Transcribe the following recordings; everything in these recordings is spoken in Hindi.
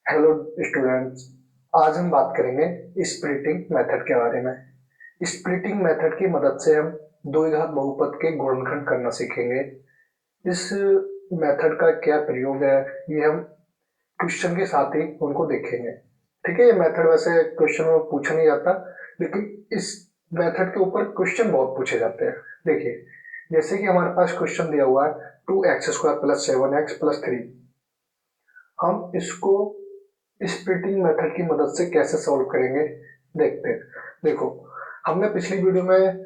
Hello students. आज हम बात करेंगे स्प्लिटिंग मेथड के बारे में। स्प्लिटिंग मेथड की मदद से हम द्विघात बहुपद के गुणनखंड करना सीखेंगे। इस मेथड का क्या प्रयोग है ये हम क्वेश्चन के साथ ही उनको देखेंगे। ठीक है, ये मेथड वैसे क्वेश्चन में पूछा नहीं जाता, लेकिन इस मेथड के ऊपर क्वेश्चन बहुत पूछे जाते हैं। देखिए, जैसे कि हमारे पास क्वेश्चन दिया हुआ है 2x² + 7x + 3। हम इसको स्प्लिटिंग मेथड की मदद से कैसे सॉल्व करेंगे देखते हैं। देखो, हमने पिछली वीडियो में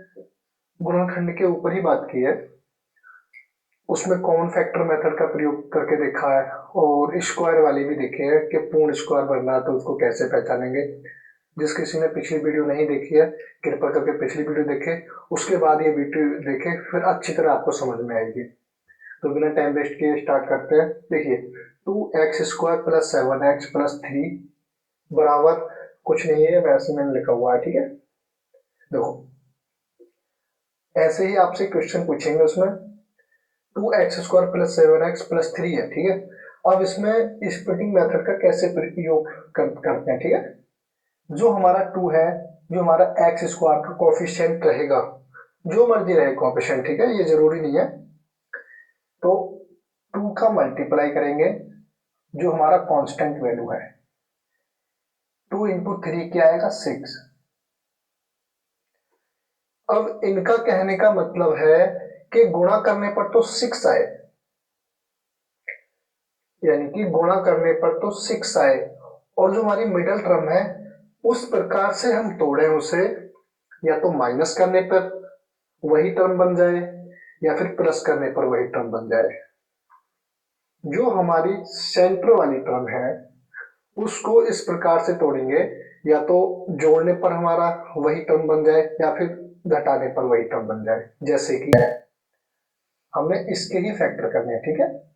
गुणनखंड के ऊपर ही बात की है। उसमें कॉमन फैक्टर मेथड का प्रयोग करके देखा है और स्क्वायर वाली भी देखी है कि पूर्ण स्क्वायर बनना है तो उसको कैसे पहचानेंगे। जिस किसी ने पिछली वीडियो नहीं देखी है, कृपया करके पिछली वीडियो देखें, उसके बाद ये वीडियो देखें, फिर अच्छी तरह आपको समझ में आएगी। तो बिना टाइम वेस्ट किए स्टार्ट करते हैं। देखिए, 2x² + 7x + 3 बराबर कुछ नहीं है, वैसे मैंने लिखा हुआ है। ठीक है, देखो, ऐसे ही आपसे क्वेश्चन पूछेंगे। उसमें 2x² + 7x + 3 है। ठीक है, अब इसमें स्प्लिटिंग मेथड का कैसे प्रयोग करते हैं। ठीक है, जो हमारा 2 है, जो हमारा एक्स स्क्वायर का कोफिशिएंट रहेगा, जो मर्जी रहे कोफिशिएंट, ठीक है, ये जरूरी नहीं है। तो 2 का मल्टीप्लाई करेंगे, जो हमारा कांस्टेंट वैल्यू है। 2 इंटू 3 क्या आएगा? 6। अब इनका कहने का मतलब है कि गुणा करने पर तो 6 आए, यानी कि गुणा करने पर तो 6 आए, और जो हमारी मिडिल टर्म है उस प्रकार से हम तोड़ें उसे, या तो माइनस करने पर वही टर्म बन जाए या फिर प्लस करने पर वही टर्म बन जाए। जो हमारी सेंटर वाली टर्म है उसको इस प्रकार से तोड़ेंगे, या तो जोड़ने पर हमारा वही टर्म बन जाए या फिर घटाने पर वही टर्म बन जाए। जैसे कि हमने इसके ही फैक्टर करने हैं। ठीक है,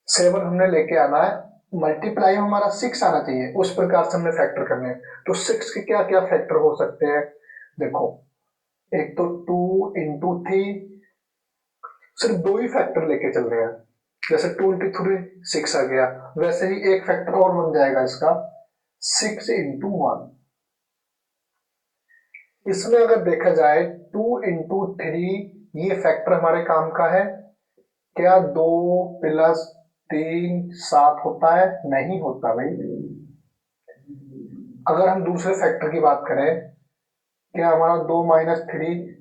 7 हमने लेके आना है, मल्टीप्लाई में हमारा 6 आना चाहिए, उस प्रकार से हमने फैक्टर करने हैं। तो 6 के क्या क्या फैक्टर हो सकते हैं? देखो, एक तो 2 इंटू 3, सिर्फ दो ही फैक्टर लेके चल रहे हैं। जैसे 2 इंटू 3 6 आ गया, वैसे ही एक फैक्टर और बन जाएगा इसका, 6 इंटू 1। इसमें अगर देखा जाए 2 इंटू 3, ये फैक्टर हमारे काम का है क्या? 2 + 3 7 होता है? नहीं होता भाई। अगर हम दूसरे फैक्टर की बात करें, क्या हमारा 2 - 3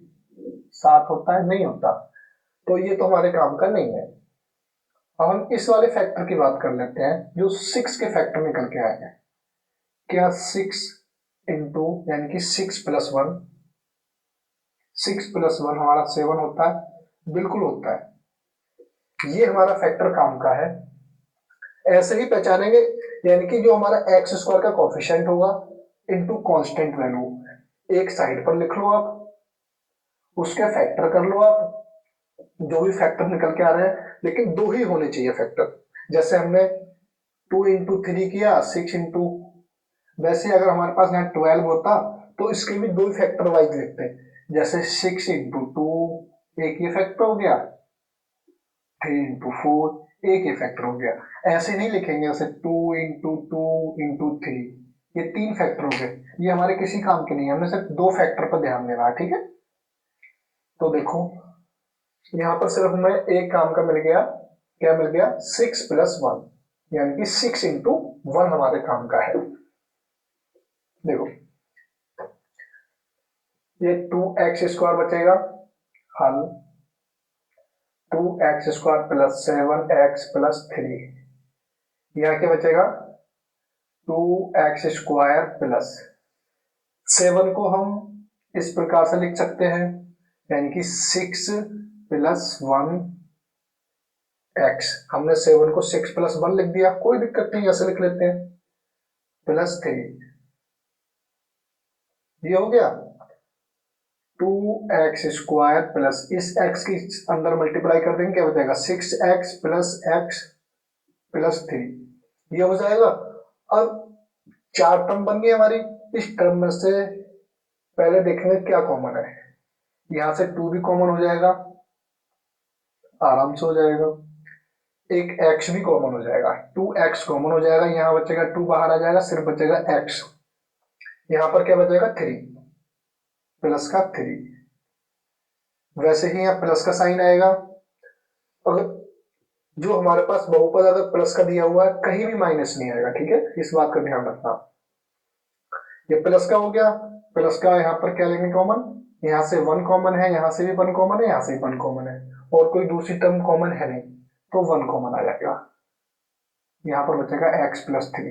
7 होता है? नहीं होता। तो ये तो हमारे काम का नहीं है। अब हम इस वाले फैक्टर की बात कर लेते हैं जो 6 के फैक्टर निकल के आए हैं। क्या 6 इंटू, यानी कि 6 + 1, 6 + 1 हमारा 7 होता है? बिल्कुल होता है। ये हमारा फैक्टर काम का है। ऐसे ही पहचानेंगे, यानी कि जो हमारा एक्स स्क्वायर का कोफिशिएंट होगा इनटू कांस्टेंट वैल्यू, एक साइड पर लिख लो आप, उसके फैक्टर कर लो आप, जो भी फैक्टर निकल के आ रहे हैं, लेकिन दो ही होने चाहिए फैक्टर। जैसे हमने 2 इंटू 3 किया, 6 इंटू, वैसे अगर हमारे पास यहाँ 12 होता तो इसके भी दो फैक्टर वाइज लिखते हैं। जैसे 6 इंटू 2, एक ये फैक्टर हो गया, 3 इंटू 4, एक ये फैक्टर हो गया। ऐसे नहीं लिखेंगे, जैसे 2 इंटू 2 इंटू 3, ये तीन फैक्टर हो गए, ये हमारे किसी काम के नहीं है, हमें सिर्फ दो फैक्टर पर ध्यान देना है। ठीक है, तो देखो, यहाँ पर सिर्फ हमें एक काम का मिल गया। क्या मिल गया? 6 + 1, यानी कि 6 इंटू 1 हमारे काम का है। देखो, ये 2x² बचेगा, हल 2x² + 7x + 3, यहाँ क्या बचेगा? 2x² + 7 को हम इस प्रकार से लिख सकते हैं, यानी कि 6 + 1x। हमने 7 को 6 + 1 लिख दिया, कोई दिक्कत नहीं, ऐसे लिख लेते हैं, +3। ये हो गया 2x² इस x की अंदर मल्टीप्लाई कर देंगे, क्या बचेगा? 6x + x + 3, ये हो जाएगा। अब चार टर्म बन गई हमारी। इस टर्म में से पहले देखेंगे क्या कॉमन है। यहां से 2 भी कॉमन हो जाएगा, आराम से हो जाएगा। एक x भी कॉमन हो जाएगा, 2x कॉमन हो जाएगा, यहाँ बचेगा 2 बाहर आ जाएगा, सिर्फ बचेगा x। यहाँ पर क्या बचेगा 3 प्लस का 3। वैसे ही यहाँ प्लस का साइन आएगा। अगर जो हमारे पास बहुपद अगर प्लस का दिया हुआ है कहीं भी माइनस नहीं आएगा, ठीक है, इस बात का ध्यान रखना। ये प्लस का हो गया, प्लस का यहाँ पर क्या लेंगे कॉमन, यहाँ से 1 कॉमन है, यहाँ से भी 1 कॉमन है, यहाँ से भी 1 कॉमन है, और कोई दूसरी टर्म कॉमन है नहीं, तो 1 कॉमन आ जाएगा। यहाँ पर बचेगा x प्लस 3।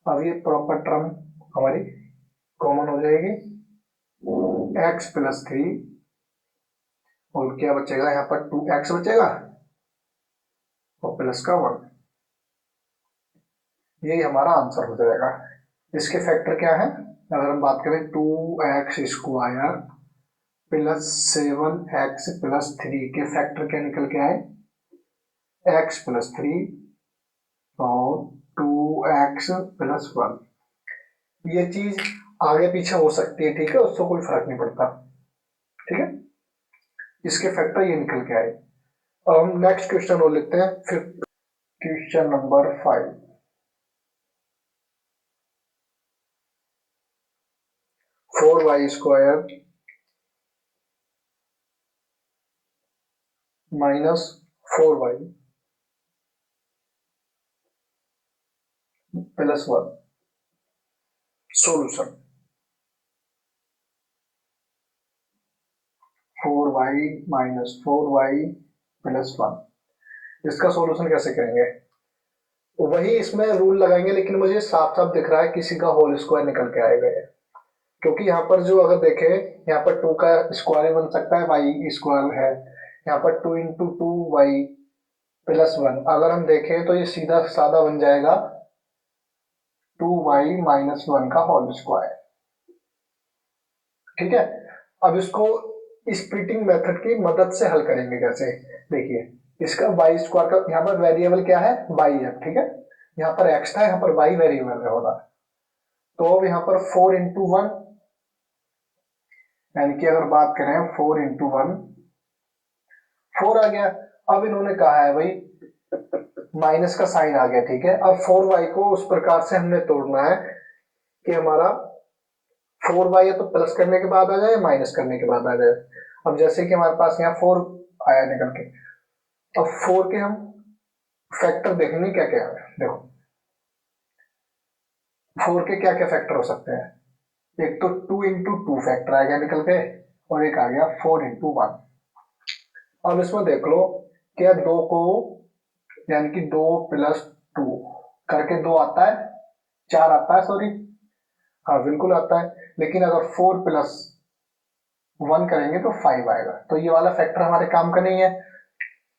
अब ये प्रॉपर टर्म हमारी कॉमन हो जाएगी, x प्लस 3, और क्या बचेगा यहाँ पर 2x बचेगा और प्लस का 1। यही हमारा आंसर हो जाएगा। इसके फैक्टर क्या है, अगर हम बात करें 2x square plus 7x plus 3 के फैक्टर क्या निकल के आए, x प्लस 3 और 2x प्लस 1। ये चीज आगे पीछे हो सकती है, ठीक है, उससे कोई फर्क नहीं पड़ता, ठीक है। इसके फैक्टर ये निकल के आए। अब हम नेक्स्ट क्वेश्चन और लिखते हैं, फिर question number 5। 4y square minus 4y plus 1। Solution 4y minus 4y plus 1। इसका सॉल्यूशन कैसे करेंगे, वही इसमें रूल लगाएंगे, लेकिन मुझे साफ साफ दिख रहा है किसी का होल स्क्वायर निकल के आएगा ये, क्योंकि यहाँ पर जो अगर देखें, यहाँ पर 2 का स्क्वायर बन सकता है, y स्क्वायर है, यहाँ पर 2 इंटू 2y प्लस 1। अगर हम देखें तो ये सीधा साधा बन जाएगा 2y माइनस 1 का होल स्क्वायर, ठीक है। अब इसको स्प्लिटिंग मेथड की मदद से हल करेंगे। कैसे, देखिए, इसका y स्क्वायर का यहाँ पर वेरिएबल क्या है, y है, ठीक है। यहाँ पर x था, यहाँ पर y वेरिएबल है होगा, तो अब यहाँ पर 4 इंटू 1, यानी कि अगर बात करें 4 इंटू 1, 4 आ गया। अब इन्होंने कहा है भाई माइनस का साइन आ गया, ठीक है। अब 4y को उस प्रकार से हमने तोड़ना है कि हमारा 4y या तो प्लस करने के बाद आ जाए, माइनस करने के बाद आ जाए। अब जैसे कि हमारे पास यहाँ 4 आया निकल के, अब 4 के हम फैक्टर देखेंगे क्या क्या है। देखो 4 के क्या क्या फैक्टर हो सकते हैं, एक तो 2 इंटू 2 फैक्टर आ गया निकल के, और एक आ गया 4 इंटू 1। अब इसमें देख लो, क्या 2 को, यानी कि 2 प्लस 2 करके 2 आता है, 4 आता है, सॉरी, हाँ बिल्कुल आता है। लेकिन अगर 4 प्लस 1 करेंगे तो 5 आएगा, तो ये वाला फैक्टर हमारे काम का नहीं है।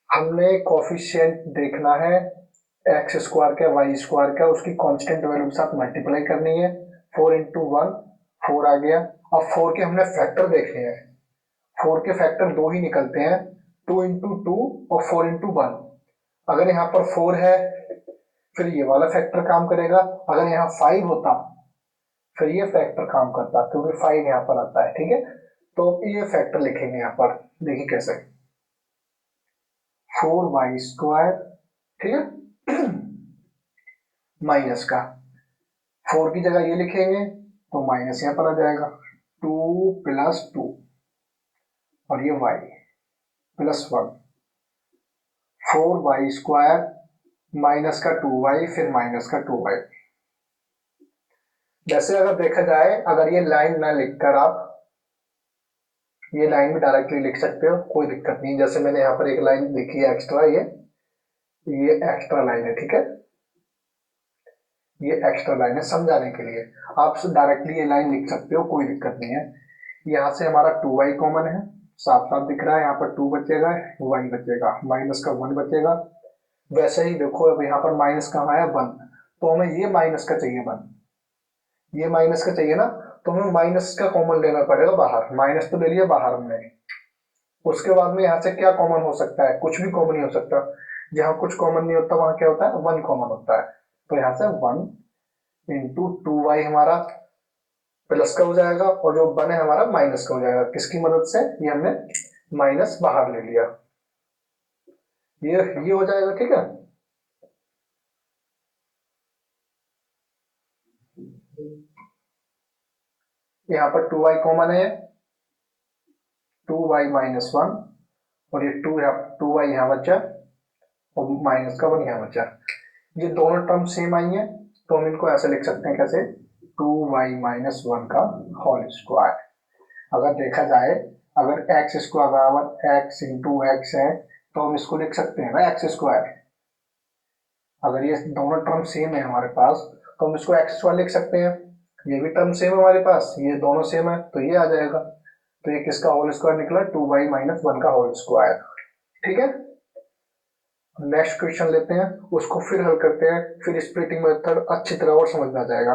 हमने कोफिशिएंट देखना है एक्स स्क्वायर का, वाई स्क्वायर का, उसकी कांस्टेंट वैल्यू के साथ मल्टीप्लाई करनी है। 4 इंटू 1 4 आ गया। अब 4 के हमने फैक्टर देखे हैं, 4 के फैक्टर 2 ही निकलते हैं, 2 इंटू 2 और 4 इंटू 1। अगर यहाँ पर 4 है फिर ये वाला फैक्टर काम करेगा, अगर यहाँ 5 होता फिर ये फैक्टर काम करता, क्योंकि 5 यहाँ पर आता है, ठीक है। तो ये फैक्टर लिखेंगे यहाँ पर, देखिए कैसे, 4y स्क्वायर, ठीक है, माइनस का 4 की जगह ये लिखेंगे तो माइनस यहाँ पर आ जाएगा, 2 प्लस 2 और ये y plus 1, 4y square minus का 2y फिर माइनस का 2y। जैसे अगर देखा जाए, अगर ये लाइन ना लिखकर आप ये लाइन भी डायरेक्टली लिख सकते हो, कोई दिक्कत नहीं। जैसे मैंने यहाँ पर एक लाइन लिखी है एक्स्ट्रा, ये एक्स्ट्रा लाइन है, ठीक है, ये एक्स्ट्रा लाइन है समझाने के लिए। आप डायरेक्टली ये लाइन लिख सकते हो, कोई दिक्कत नहीं है। यहाँ से हमारा 2y कॉमन है, साफ साफ दिख रहा है, यहाँ पर 2 बचेगा, y बचेगा, माइनस का 1 बचेगा। वैसे ही देखो, अब यहाँ पर माइनस का आया 1, तो हमें ये माइनस का चाहिए 1, ये माइनस का चाहिए ना, तो हमें माइनस का कॉमन लेना पड़ेगा बाहर। माइनस तो ले लिया बाहर हमने, उसके बाद में यहाँ से क्या कॉमन हो सकता है, कुछ भी कॉमन नहीं हो सकता। जहाँ कुछ कॉमन नहीं होता वहां क्या होता है, 1 कॉमन होता है। तो यहाँ से 1 इंटू 2y हमारा प्लस का हो जाएगा, और जो 1 है हमारा माइनस का हो जाएगा। किसकी मदद से, ये हमने माइनस बाहर ले लिया। ये हो जाएगा, ठीक है। यहाँ पर 2y कॉमन है, 2y-1, और ये 2y यहाँ बचा, और माइनस का 1 यहाँ बचा। ये दोनों टर्म सेम आई हैं, तो हम इनको ऐसे लिख सकते हैं, कैसे, 2y-1 का होल स्क्वायर। अगर देखा जाए, अगर एक्स स्क्वायर बराबर एक्स इंटू एक्स है, तो हम इसको लिख सकते हैं ना एक्स स्क्वायर। अगर ये दोनों टर्म सेम है हमारे पास, तो हम इसको एक्स स्क्वायर लिख सकते हैं। ये भी टर्म सेम है हमारे पास, ये दोनों सेम है, तो ये आ जाएगा। तो ये किसका होल स्क्वायर निकला, 2y-1 का होल स्क्वायर। ठीक है, नेक्स्ट क्वेश्चन लेते हैं, उसको फिर हल करते हैं, फिर स्प्लिटिंग मेथड अच्छी तरह और समझ में आ जाएगा।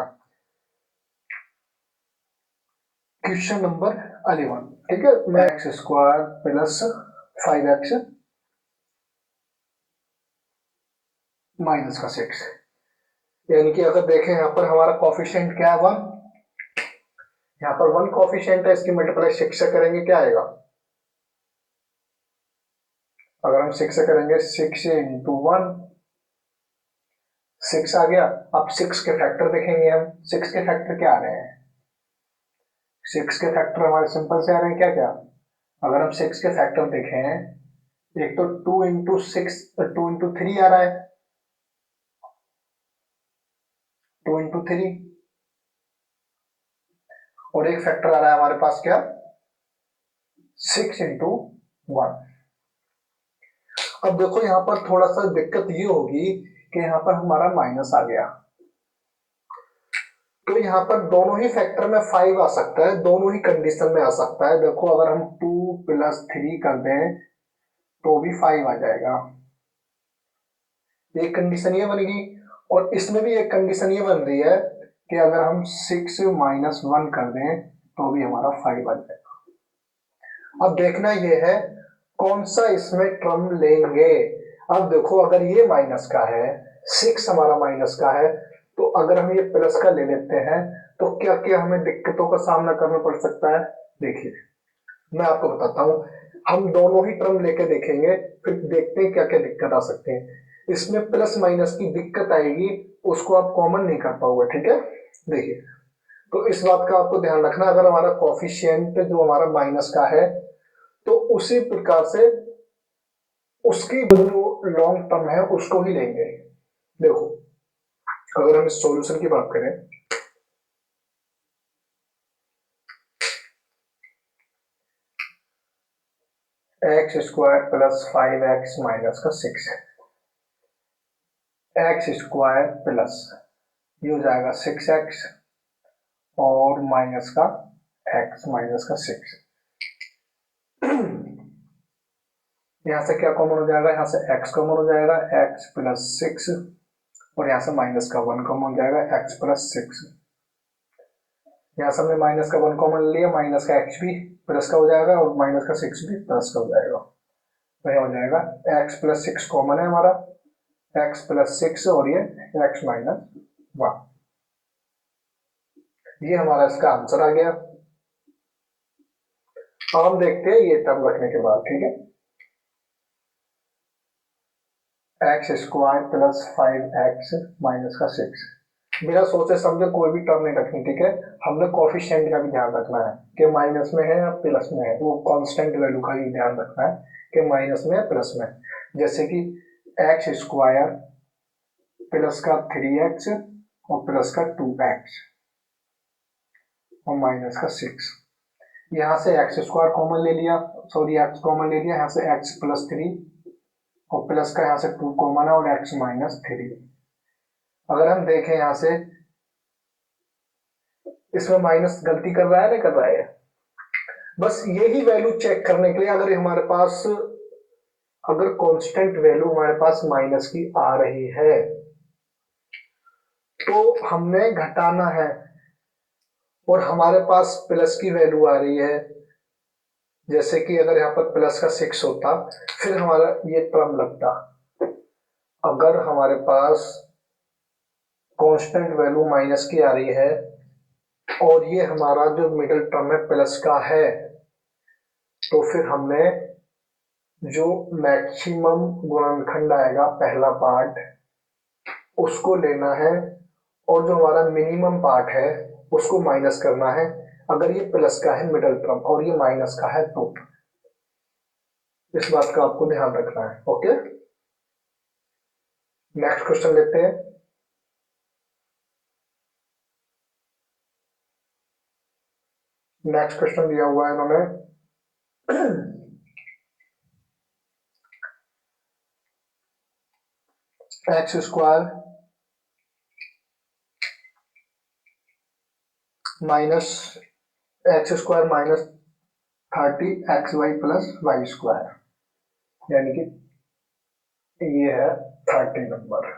क्वेश्चन नंबर 11, ठीक है। मैं x square plus 5x minus का 6, यानी कि अगर देखें यहाँ पर हमारा कॉफिशिएंट क्या है, 1। यहाँ पर 1 कॉफिशिएंट है, इसकी मल्टीप्लाई 6 से करेंगे क्या आएगा, अगर हम 6 से करेंगे 6 इंटू 1, 6 आ गया। अब 6 के फैक्टर देखेंगे हम, 6 के फैक्टर क्या आ रहे हैं, 6 के फैक्टर हमारे सिंपल से आ रहे हैं, क्या क्या। अगर हम 6 के फैक्टर देखें, एक तो 2 इंटू 6, 2 इंटू 3 आ रहा है, 2 इंटू 3, और एक फैक्टर आ रहा है हमारे पास क्या, 6 इंटू 1। अब देखो यहाँ पर थोड़ा सा दिक्कत ये होगी कि यहाँ पर हमारा माइनस आ गया, तो यहाँ पर दोनों ही फैक्टर में 5 आ सकता है, दोनों ही कंडीशन में आ सकता है। देखो अगर हम 2 + 3 कर दें तो भी 5 आ जाएगा, एक कंडीशन ये बनेगी। और इसमें भी एक कंडीशन ये बन रही है कि अगर हम 6 - 1 कर दें तो भी हमारा 5 आ जाएगा। अब देखना ये है कौन सा इसमें टर्म लेंगे। अब देखो अगर ये माइनस का है, 6 हमारा माइनस का है, तो अगर हम ये प्लस का ले लेते हैं तो क्या क्या हमें दिक्कतों का सामना करना पड़ सकता है। देखिए मैं आपको बताता हूँ, हम दोनों ही टर्म लेके देखेंगे, फिर देखते हैं क्या क्या दिक्कत आ सकते हैं। इसमें प्लस माइनस की दिक्कत आएगी, उसको आप कॉमन नहीं कर पाओगे, ठीक है। देखिए, तो इस बात का आपको ध्यान रखना, अगर हमारा कॉफिशिएंट जो हमारा माइनस का है, तो उसी प्रकार से उसकी जो लॉन्ग टर्म है उसको ही लेंगे। देखो अगर हम इस सॉल्यूशन की बात करें, x square plus 5x minus का 6 है, एक्स स्क्वायर प्लस ये हो जाएगा 6x और माइनस का x माइनस का 6। यहां से क्या कॉमन हो जाएगा, यहां से x कॉमन हो जाएगा, x + 6, और यहां से माइनस का 1 कॉमन हो जाएगा, x + 6। यहां से हमने माइनस का 1 कॉमन लिया, माइनस का x भी प्लस का हो जाएगा और माइनस का 6 भी प्लस का हो जाएगा, तो यह हो जाएगा x + 6 कॉमन है हमारा, x + 6 और ये x - 1, ये हमारा इसका आंसर आ गया। अब हम देखते हैं ये टर्म रखने के बाद, ठीक है, x square plus 5x minus का 6, बिना सोचे समझे कोई भी टर्म नहीं रखनी, ठीक है। हमने कोफिशिएंट का भी ध्यान रखना है कि माइनस में है या प्लस में है, वो कांस्टेंट वैल्यू का ही ध्यान रखना है कि माइनस में या प्लस में। जैसे कि एक्स स्क्वायर प्लस का 3x और प्लस का 2x और माइनस का 6, यहाँ से एक्स स्क्वायर कॉमन ले लिया, सॉरी एक्स कॉमन ले लिया, यहाँ से x + 3 और प्लस का यहाँ से 2 कॉमन है और x - 3। अगर हम देखें यहाँ से, इसमें माइनस गलती कर रहा है नहीं कर रहा है, बस यही वैल्यू चेक करने के लिए, अगर हमारे पास अगर कांस्टेंट वैल्यू हमारे पास माइनस की आ रही है तो हमने घटाना है, और हमारे पास प्लस की वैल्यू आ रही है, जैसे कि अगर यहाँ पर प्लस का 6 होता फिर हमारा ये टर्म लगता। अगर हमारे पास कांस्टेंट वैल्यू माइनस की आ रही है और ये हमारा जो मिडिल टर्म है प्लस का है, तो फिर हमने जो मैक्सिमम गुणनखंड आएगा पहला पार्ट उसको लेना है, और जो हमारा मिनिमम पार्ट है उसको माइनस करना है। अगर ये प्लस का है मिडल टर्म और ये माइनस का है तो इस बात का आपको ध्यान रखना है। ओके, नेक्स्ट क्वेश्चन लेते हैं। नेक्स्ट क्वेश्चन दिया हुआ है इन्होंने x square minus x square minus 30xy plus y square, यानी कि ये है 30 number.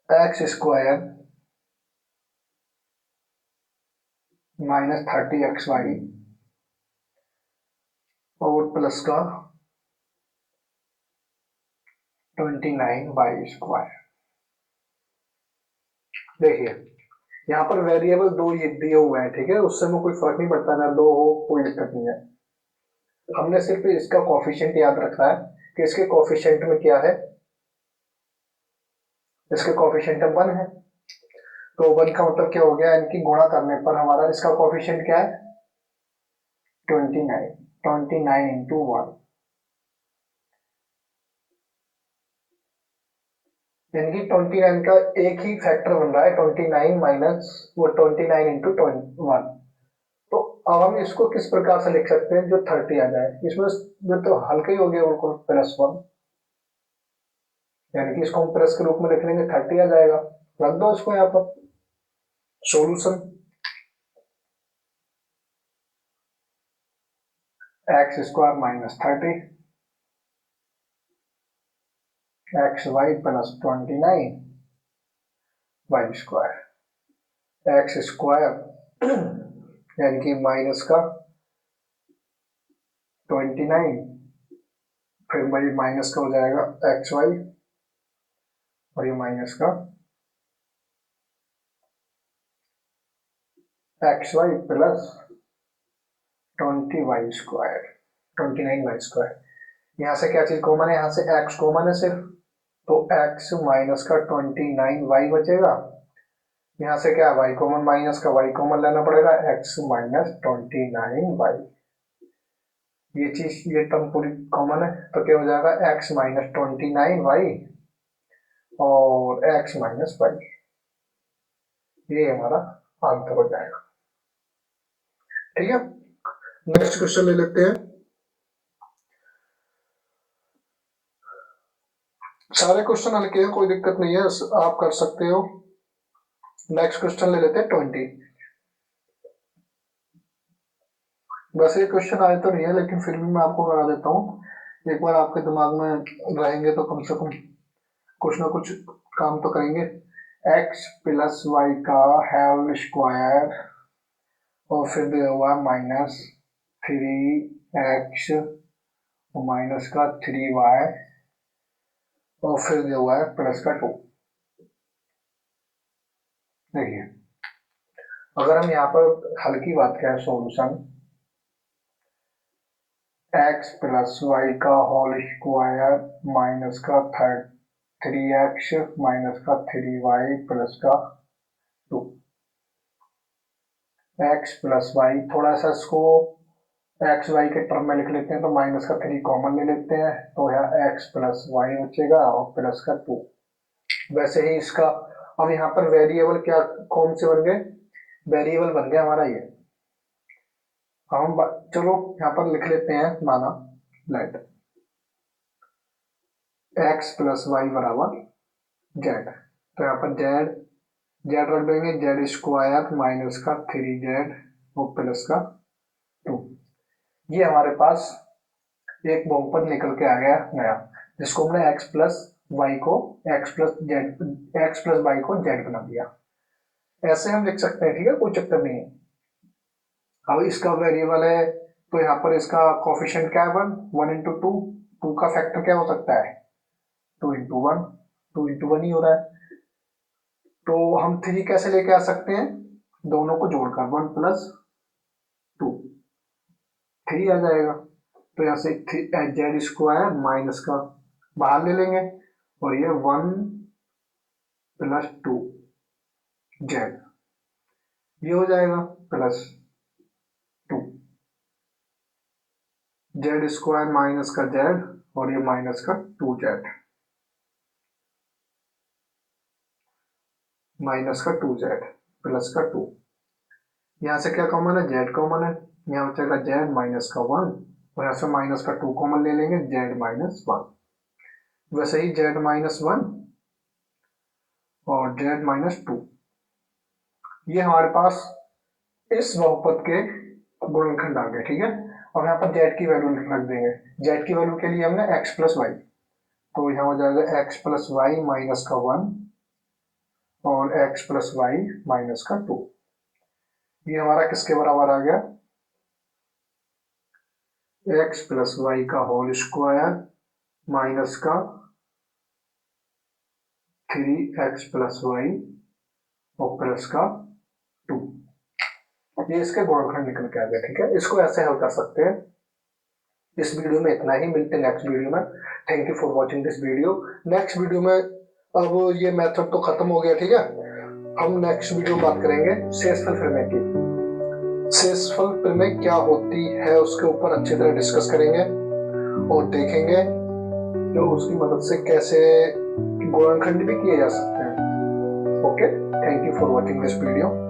X square minus 30xy और प्लस का 29y स्क्वायर। देखिए यहाँ पर वेरिएबल दो ये दिए हुए हैं, ठीक है, उससे में कोई फर्क नहीं पड़ता, ना दो हो कोई दिक्कत नहीं है। हमने सिर्फ इसका कोफिशिएंट याद रखना है कि इसके कोफिशिएंट में क्या है, इसके कोफिशिएंट में 1 है, तो 1 का मतलब क्या हो गया, इनकी गुणा करने पर हमारा इसका कोफिशिएंट क्या है 29, 29 इंटू 1, यानी कि 29 का एक ही फैक्टर बन रहा है 29 माइनस वो 29 इंटू 1। तो अब हम इसको किस प्रकार से लिख सकते हैं जो 30 आ जाए, इसमें जो तो हल्का ही हो गया बिल्कुल +1, यानी कि इसको हम प्लस के रूप में लिख लेंगे 30 आ जाएगा। रख दो इसको यहाँ पर। Solution x square minus 30 x y plus 29 y square, x square यानी कि माइनस का 29, फिर भाई माइनस का हो जाएगा एक्स वाई, और ये माइनस का x y plus 20y square, 29y square. यहाँ से क्या चीज कॉमन है, यहाँ से x कॉमन है सिर्फ, तो x माइनस का 29y बचेगा। यहाँ से क्या y कॉमन, माइनस का y कॉमन लेना पड़ेगा, x माइनस 29y। ये चीज ये टर्म पूरी कॉमन है, तो क्या हो जाएगा x माइनस 29y और x माइनस y, ये हमारा आंसर हो जाएगा। ठीक है, नेक्स्ट क्वेश्चन ले लेते हैं। सारे क्वेश्चन हल्के हैं, कोई दिक्कत नहीं है, आप कर सकते हो। नेक्स्ट क्वेश्चन ले लेते हैं 20। वैसे ये क्वेश्चन आए तो नहीं है, लेकिन फिर भी मैं आपको करा देता हूँ, एक बार आपके दिमाग में रहेंगे तो कम से कम कुछ ना कुछ काम तो करेंगे। x प्लस वाई का होल स्क्वायर और फिर दिया हुआ माइनस 3x माइनस का 3y और फिर दिया हुआ है प्लस का 2। देखिए अगर हम यहाँ पर हल की बात करें, सॉल्यूशन x प्लस वाई का होल स्क्वायर माइनस का 3x माइनस का 3y प्लस का 2, x प्लस वाई, थोड़ा सा इसको एक्स वाई के टर्म में लिख लेते हैं, तो माइनस का 3 कॉमन ले लेते हैं, तो यहाँ x प्लस वाई बचेगा और प्लस का 2। वैसे ही इसका अब यहाँ पर वेरिएबल क्या कौन से बन गए, वेरिएबल बन गया हमारा ये। हम चलो यहाँ पर लिख लेते हैं, माना लेट x प्लस वाई बराबर z, तो यहाँ पर z रख देंगे, जेड स्क्वायर माइनस का 3z और प्लस का 2। ये हमारे पास एक बहुपद निकल के आ गया नया, जिसको हमने x प्लस वाई को x प्लस वाई को z बना दिया। ऐसे हम लिख सकते हैं, ठीक है, कोई चक्कर नहीं है। अब इसका वेरिएबल है तो यहाँ पर इसका कोफिशिएंट क्या है 1, 1 इंटू 2, 2 का फैक्टर क्या हो सकता है 2 इंटू 1, 2 इंटू 1 ही हो रहा है। तो हम 3 कैसे लेके आ सकते हैं, दोनों को जोड़कर 1 प्लस 2, 3 आ जाएगा। तो यहाँ से जेड स्क्वायर माइनस का बाहर ले लेंगे और ये 1 + 2 जेड, ये हो जाएगा +2 जेड स्क्वायर माइनस का जेड और ये माइनस का 2 जेड, माइनस का 2 जेड प्लस का 2। यहाँ से क्या कॉमन है, जेड कॉमन है, यहाँ बचेगा जेड माइनस का 1 और यहाँ से माइनस का 2 कॉमन ले लेंगे, जेड माइनस 1। वैसे ही जेड माइनस 1 और जेड माइनस 2, ये हमारे पास इस बहुपद के गुणनखंड आ गए। ठीक है, और यहाँ पर जेड की वैल्यू रख देंगे। जेड की वैल्यू के लिए हमने x + y, तो यहाँ हो जाएगा x + y माइनस का 1 और x + y माइनस का 2। ये हमारा किसके बराबर आ गया, x + y का होल स्क्वायर माइनस का 3x + y और प्लस का 2। ये इसके गुणनखंड निकल के आ गया। ठीक है, इसको ऐसे हल कर सकते हैं। इस वीडियो में इतना ही, मिलते हैं नेक्स्ट वीडियो में। Thank you for watching this video. Next video में अब ये मेथड तो खत्म हो गया। ठीक है, हम नेक्स्ट वीडियो में बात करेंगे शेषफल प्रमेय की। शेषफल प्रमेय क्या होती है उसके ऊपर अच्छी तरह डिस्कस करेंगे और देखेंगे कि उसकी मदद से कैसे गुणनखंड भी किए जा सकते हैं। Okay, thank you for watching this video.